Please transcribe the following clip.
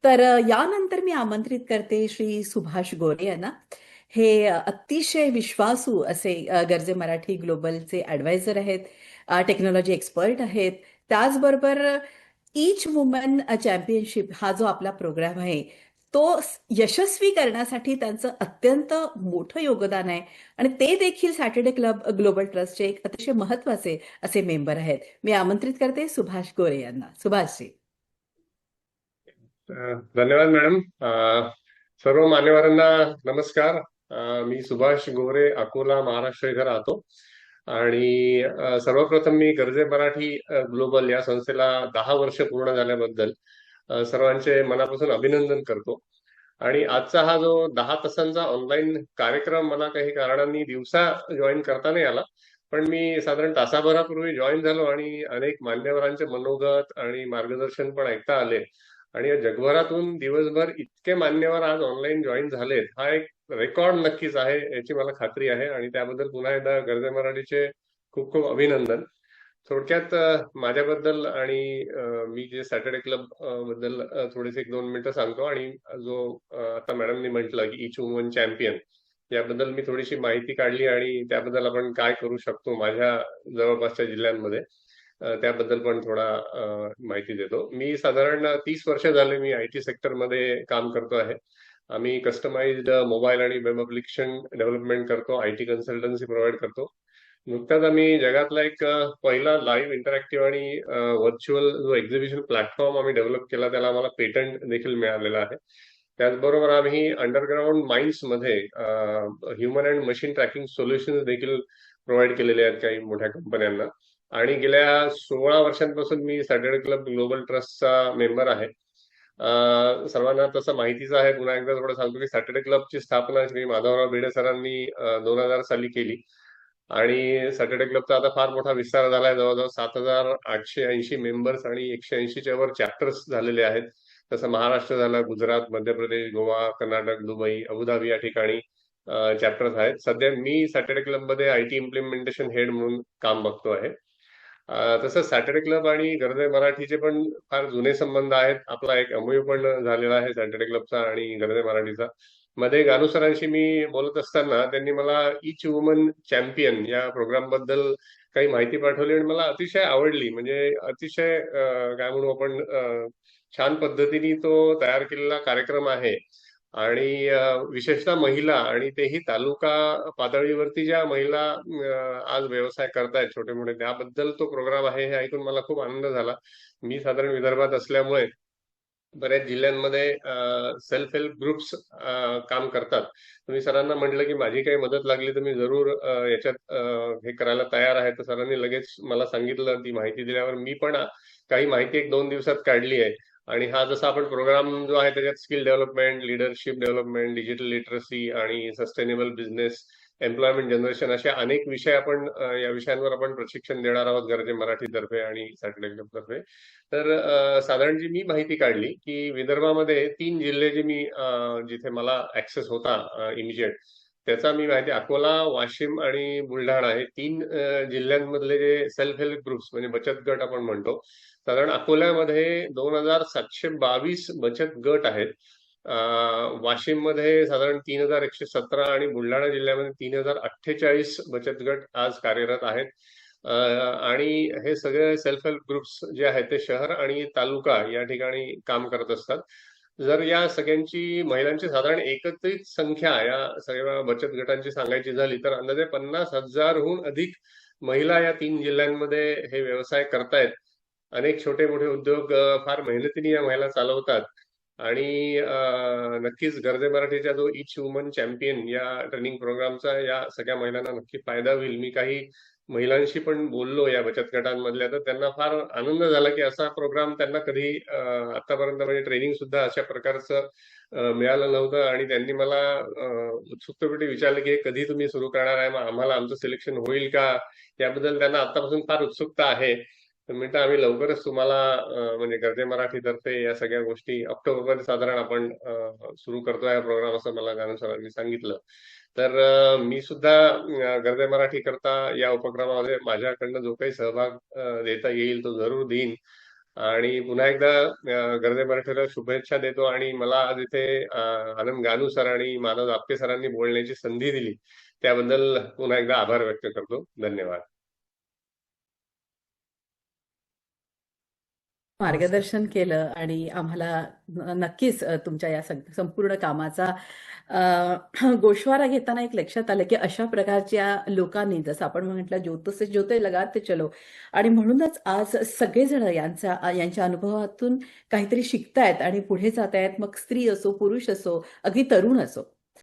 तर यानंतर मी आमंत्रित करते श्री सुभाष गोरे यांना. हे अतिशय विश्वासू असे गर्जे मराठी ग्लोबलचे ॲडवायझर आहेत, टेक्नॉलॉजी एक्सपर्ट आहेत. त्याचबरोबर ईच वुमन चॅम्पियनशिप हा जो आपला प्रोग्राम आहे तो यशस्वी करण्यासाठी त्यांचं अत्यंत मोठं योगदान आहे. आणि ते देखील सॅटर्डे क्लब ग्लोबल ट्रस्टचे एक अतिशय महत्वाचे असे मेंबर आहेत. मी आमंत्रित करते सुभाष गोरे यांना. सुभाषजी. धन्यवाद मॅडम. सर्व मान्यवरांना नमस्कार. मी सुभाष गोरे, अकोला, महाराष्ट्र इथे राहतो. आणि सर्वप्रथम मी गर्जे मराठी ग्लोबल या संस्थेला 10 वर्ष पूर्ण झाल्याबद्दल सर्वांचे मनापासून अभिनंदन करतो. आणि आजचा हा जो 10 तासांचा ऑनलाईन कार्यक्रम मला काही कारणांनी दिवसा जॉईन करता नाही आला, पण मी साधारण तासाभरापूर्वी जॉईन झालो आणि अनेक मान्यवरांचे मनोगत आणि मार्गदर्शन पण ऐकता आले. आणि या जगभरातून दिवसभर इतके मान्यवर आज ऑनलाईन जॉईन झालेत, हा एक रेकॉर्ड नक्कीच आहे याची मला खात्री आहे. आणि त्याबद्दल पुन्हा एकदा गर्जे मराठीचे खूप खूप अभिनंदन. थोडक्यात माझ्याबद्दल आणि मी जे सॅटर्डे क्लब बद्दल थोडेसे 1-2 मिनिटं सांगतो. आणि जो आता मॅडमनी म्हटलं की ईच वुमन चॅम्पियन, याबद्दल मी थोडीशी माहिती काढली आणि त्याबद्दल आपण काय करू शकतो माझ्या जवळपासच्या जिल्ह्यांमध्ये, त्याबद्दल पण थोडा माहिती देतो. मी साधारण 30 वर्ष झाले मी आयटी सेक्टरमध्ये काम करतो आहे. आम्ही कस्टमाइज्ड मोबाईल आणि वेब ॲप्लिकेशन डेव्हलपमेंट करतो, आयटी कन्सल्टन्सी प्रोव्हाइड करतो. नुकताच आम्ही जगातला एक पहिला लाईव्ह इंटरॅक्टिव्ह आणि व्हर्च्युअल जो एक्झिबिशन प्लॅटफॉर्म आम्ही डेव्हलप केला, त्याला आम्हाला पेटंट देखील मिळालेलं आहे. त्याचबरोबर आम्ही अंडरग्राउंड माइन्समध्ये human and machine tracking solutions देखील प्रोव्हाइड केलेले आहेत काही मोठ्या कंपन्यांना. आणि गेल्या 16 वर्षांपासून मी सॅटर्डे क्लब ग्लोबल ट्रस्टचा मेंबर आहे. सर्वांना तसं माहितीच आहे, पुन्हा एकदा थोडं सांगतो की सॅटर्डे क्लबची स्थापना श्री माधवराव भिडे सरांनी 2000 साली केली. आणि सॅटर्डे क्लबचा आता फार मोठा विस्तार झालाय. जवळजवळ 7,880 मेंबर्स आणि 180च्या वर चॅप्टर्स झालेले आहेत. तसं महाराष्ट्र झालं, गुजरात, मध्य प्रदेश, गोवा, कर्नाटक, दुबई, अबुधाबी या ठिकाणी चॅप्टर्स आहेत. सध्या मी सॅटर्डे क्लबमध्ये आयटी इम्प्लिमेंटेशन हेड म्हणून काम बघतो आहे. तसं सॅटर्डे क्लब आणि गर्जे मराठीचे पण फार जुने संबंध आहेत. आपला एक एमओयू पण झालेला आहे सॅटर्डे क्लबचा आणि गर्जे मराठीचा. मध्ये गानू सरांशी मी बोलत असताना त्यांनी मला ईच वुमन चॅम्पियन या प्रोग्राम बद्दल काही माहिती पाठवली आणि मला अतिशय आवडली. म्हणजे अतिशय काय म्हणू आपण, छान पद्धतीने तो तयार केलेला कार्यक्रम आहे. आणि विशेषतः महिला, आणि तेही तालुका पातळीवरती ज्या महिला आज व्यवसाय करतायत छोटे मोठे, त्याबद्दल तो प्रोग्राम आहे हे ऐकून मला खूप आनंद झाला. मी साधारण विदर्भात असल्यामुळे बऱ्याच जिल्ह्यांमध्ये सेल्फ हेल्प ग्रुप्स काम करतात. मी सरांना म्हटलं की माझी काही मदत लागली तर मी जरूर याच्यात हे करायला तयार आहे. तर सरांनी लगेच मला सांगितलं. ती माहिती दिल्यावर मी पण काही माहिती 1-2 दिवसात काढली आहे. आणि हा जसा आपण प्रोग्राम जो आहे त्याच्यात skill development, leadership development, digital literacy आणि सस्टेनेबल बिझनेस, एम्प्लॉयमेंट जनरेशन, असे अनेक विषय आपण या विषयांवर आपण प्रशिक्षण देणार आहोत गर्जे मराठीतर्फे आणि सॅटर्डे क्लबतर्फे. तर साधारण जी मी माहिती काढली की विदर्भामध्ये 3 जिल्हे जे मी जिथे मला ऍक्सेस होता इमिजिएट, त्याचा मी माहिती अकोला, वाशिम आणि बुलढाणा हे 3 जिल्ह्यांमधले जे सेल्फ हेल्प ग्रुप्स म्हणजे बचत गट आपण म्हणतो, साधारण अकोल्यामध्ये 2,722 बचत गट आहेत. वाशिम मध्ये साधारण 3,117 आणि बुलढाणा जिल्ह्यामध्ये 3,048 बचत गट आज कार्यरत आहेत. आणि हे सगळे सेल्फ हेल्प ग्रुप्स जे आहेत ते शहर आणि तालुका या ठिकाणी काम करत असतात. जर या सगळ्यांची महिलांची साधारण एकत्रित संख्या या सगळ्या बचत गटांची सांगायची झाली तर अंदाजे 50,000हून अधिक महिला या 3 जिल्ह्यांमध्ये हे व्यवसाय करतायत. अनेक छोटे मोठे उद्योग फार मेहनतीने या महिला चालवतात. आणि नक्कीच गर्जे मराठीच्या जो ईच वुमन चॅम्पियन या ट्रेनिंग प्रोग्रामचा या सगळ्या महिलांना नक्की फायदा होईल. मी काही महिलांशी पण बोललो या बचत गटांमधल्या, तर त्यांना फार आनंद झाला की असा प्रोग्राम त्यांना कधी आतापर्यंत म्हणजे ट्रेनिंग सुद्धा अशा प्रकारचं मिळालं नव्हतं. आणि त्यांनी मला उत्सुकतेपोटी विचारलं की हे कधी तुम्ही सुरू करणार आहे, मग आम्हाला आमचं सिलेक्शन होईल का, याबद्दल त्यांना आतापासून फार उत्सुकता आहे. तर म्हणतं आम्ही लवकरच तुम्हाला म्हणजे गर्जे मराठीतर्फे या सगळ्या गोष्टी ऑक्टोबरमध्ये साधारण आपण सुरू करतोय हा प्रोग्राम, असं मला गानू सरांनी सांगितलं. तर मी सुद्धा गर्जे मराठी करता या उपक्रमामध्ये माझ्याकडनं जो काही सहभाग देता येईल तो जरूर देईन. आणि पुन्हा एकदा गर्जे मराठीला शुभेच्छा देतो आणि मला आज इथे आनंद गानू सर आणि मानव आपटे सरांनी बोलण्याची संधी दिली त्याबद्दल पुन्हा एकदा आभार व्यक्त करतो. धन्यवाद. नमस्कार. मार्गदर्शन केलं आणि आम्हाला नक्कीच तुमच्या या संपूर्ण कामाचा गोषवारा घेताना एक लक्षात आलं की अशा प्रकारच्या लोकांनी जसं आपण म्हटलं ज्योत से ज्योते लगाते चलो आणि म्हणूनच आज सगळेजण यांच्या अनुभवातून काहीतरी शिकतायत आणि पुढे जात आहेत, मग स्त्री असो पुरुष असो अगदी तरुण असो.